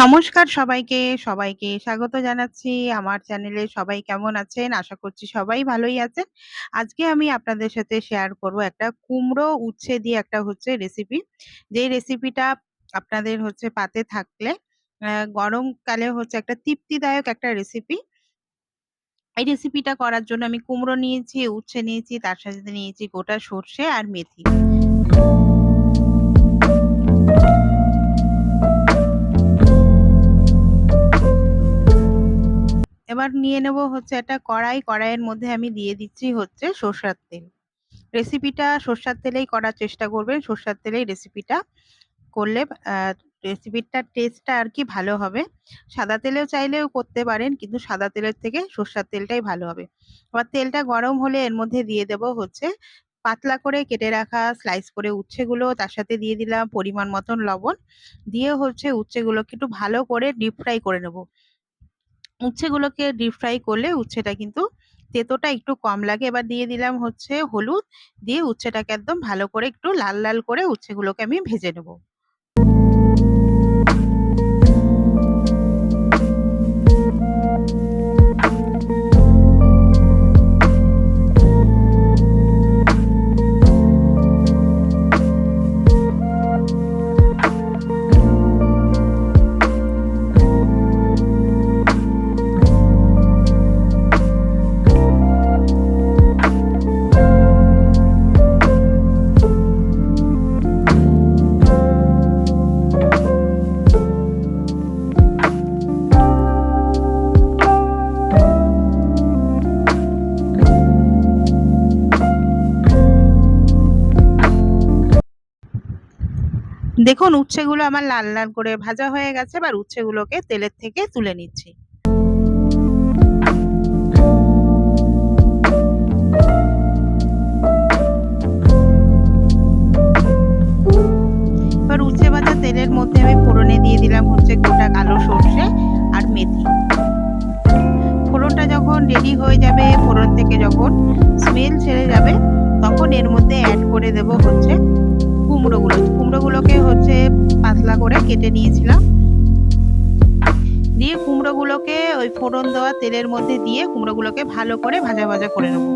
নমস্কার সবাইকে, সবাইকে স্বাগত জানাচ্ছি আমার চ্যানেলে। সবাই কেমন আছেন? আশা করছি সবাই ভালোই আছেন। আজকে আমি আপনাদের সাথে শেয়ার করব একটা কুমড়ো উচ্ছে দিয়ে একটা রেসিপি। যেই রেসিপিটা আপনাদের পাতে থাকলে গরমকালে একটা তৃপ্তিদায়ক একটা রেসিপি। এই রেসিপিটা করার জন্য আমি কুমড়ো নিয়েছি, উচ্ছে নিয়েছি, তার সাথে নিয়েছি গোটা সর্ষে আর মেথি। এবার নিয়ে নেব একটা কড়াই। কড়াইয়ের মধ্যে আমি দিয়ে দিচ্ছি সরষের তেল। রেসিপিটা সরষের তেলেই করার চেষ্টা করবেন। সরষের তেলেই রেসিপিটা করলে রেসিপিটার টেস্টটা আরকি ভালো হবে। সাদা তেলেও চাইলেও করতে পারেন, কিন্তু সাদা তেলের থেকে সরষের তেলটাই ভালো হবে। এবার তেলটা গরম হলে এর মধ্যে দিয়ে দেব পাতলা করে কেটে রাখা স্লাইস করে উচ্ছেগুলো, তার সাথে দিয়ে দিলাম পরিমাণ মতন লবণ। দিয়ে উচ্ছেগুলোকে একটু ভালো করে ডিপ ফ্রাই করে নেব। উচ্ছেগুলোকে ডিপ ফ্রাই করলে উচ্ছেটা কিন্তু তেতোটা একটু কম লাগে। এবার দিয়ে দিলাম হলুদ। দিয়ে উচ্ছেটাকে একদম ভালো করে একটু লাল লাল করে উচ্ছেগুলোকে আমি ভেজে নেব। দেখুন উচ্ছেগুলো আমার লাল লাল করে ভাজা হয়ে গেছে। এবার উচ্ছেগুলোকে তেলের থেকে তুলে নিচ্ছি। এবার উচ্ছে ভাজা তেলের মধ্যে আমি ফোড়নে দিয়ে দিলাম গোটা কালো সর্ষে আর মেথি। ফোড়নটা যখন রেডি হয়ে যাবে, ফোড়ন থেকে যখন স্মেল ছেড়ে যাবে, তখন এর মধ্যে অ্যাড করে দেব কুমড়োগুলোকে পাতলা করে কেটে নিয়েছিলাম। দিয়ে কুমড়োগুলোকে ওই ফোড়ন দেওয়া তেলের মধ্যে দিয়ে কুমড়োগুলোকে ভালো করে ভাজা ভাজা করে নেব।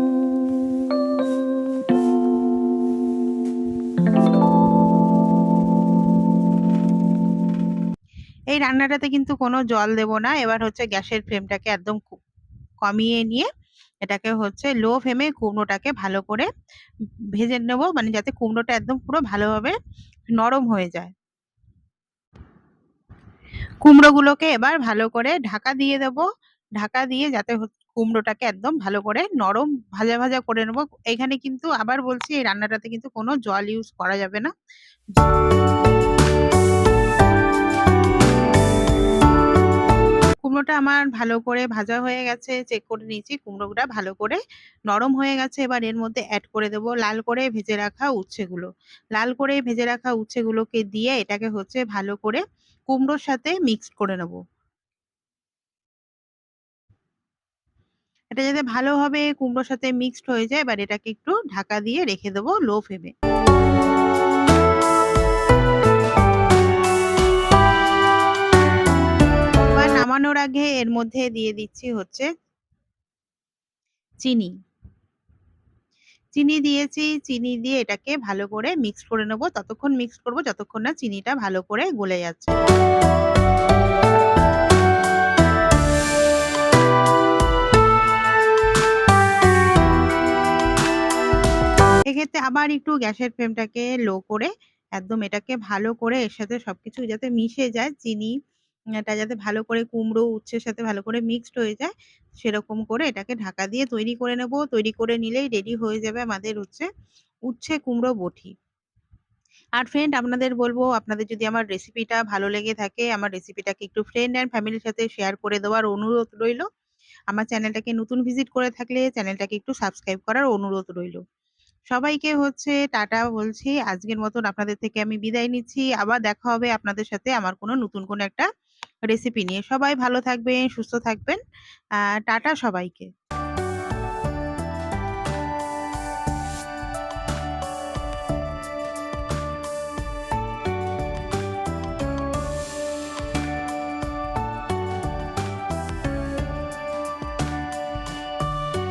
এই রান্নাটাতে কিন্তু কোনো জল দেব না। এবার গ্যাসের ফ্লেমটাকে একদম কমিয়ে নিয়ে এটাকে লো ফ্লেমে কুমড়োটাকে ভালো করে ভেজে নেব, মানে যাতে কুমড়োটা একদম পুরো ভালোভাবে নরম হয়ে যায়। কুমড়োগুলোকে এবার ভালো করে ঢাকা দিয়ে দেব। ঢাকা দিয়ে যাতে কুমড়োটাকে একদম ভালো করে নরম ভাজা ভাজা করে নেব। এখানে কিন্তু আবার বলছি, এই রান্নাটাতে কিন্তু কোনো জল ইউজ করা যাবে না। কুমড়োটা আমার ভালো করে ভাজা হয়ে গেছে, চেক করে নিয়েছি কুমড়োটা ভালো করে নরম হয়ে গেছে। এবার এর মধ্যে অ্যাড করে দেব লাল করে ভেজে রাখা উচ্ছেগুলো। লাল করে ভেজে রাখা উচ্ছেগুলোকে দিয়ে এটাকে ভালো করে কুমড়োর সাথে মিক্সড করে নেব। এটা যাতে ভালোভাবে কুমড়োর সাথে মিক্সড হয়ে যায়, এবার এটাকে একটু ঢাকা দিয়ে রেখে দেব লো ফ্লেমে। এবার নামানোর আগে এর মধ্যে দিয়ে দিচ্ছি চিনি। চিনি দিয়েছি, চিনি দিয়ে এটাকে ভালো করে মিক্স করে নেব। ততক্ষণ মিক্স করব যতক্ষণ না চিনিটা ভালো করে গলে যাচ্ছে। এক্ষেত্রে আবার একটু গ্যাসের ফ্লেমটাকে লো করে একদম এটাকে ভালো করে এর সাথে সবকিছু যাতে মিশে যায়, চিনি এটা যাতে ভালো করে কুমড়ো উচ্ছের সাথে ভালো করে মিক্সড হয়ে যায়, সেরকম করে এটাকে ঢাকা দিয়ে তৈরি করে নেব। তৈরি করে নিলেই রেডি হয়ে যাবে আমাদের উচ্ছে কুমড়ো বটি। আর ফ্রেন্ড আপনাদের বলবো, আপনাদের যদি আমার রেসিপিটা ভালো লেগে থাকে, আমার রেসিপিটাকে একটু ফ্রেন্ড অ্যান্ড ফ্যামিলির সাথে শেয়ার করে দেওয়ার অনুরোধ রইল। আমার চ্যানেলটাকে নতুন ভিজিট করে থাকলে চ্যানেলটাকে একটু সাবস্ক্রাইব করার অনুরোধ রইল। সবাইকে টাটা বলছি। আজকের মতন আপনাদের থেকে আমি বিদায় নিচ্ছি। আবার দেখা হবে আপনাদের সাথে আমার নতুন কোনো একটা রেসিপি নিয়ে। সবাই ভালো থাকবেন, সুস্থ থাকবেন। টাটা সবাইকে।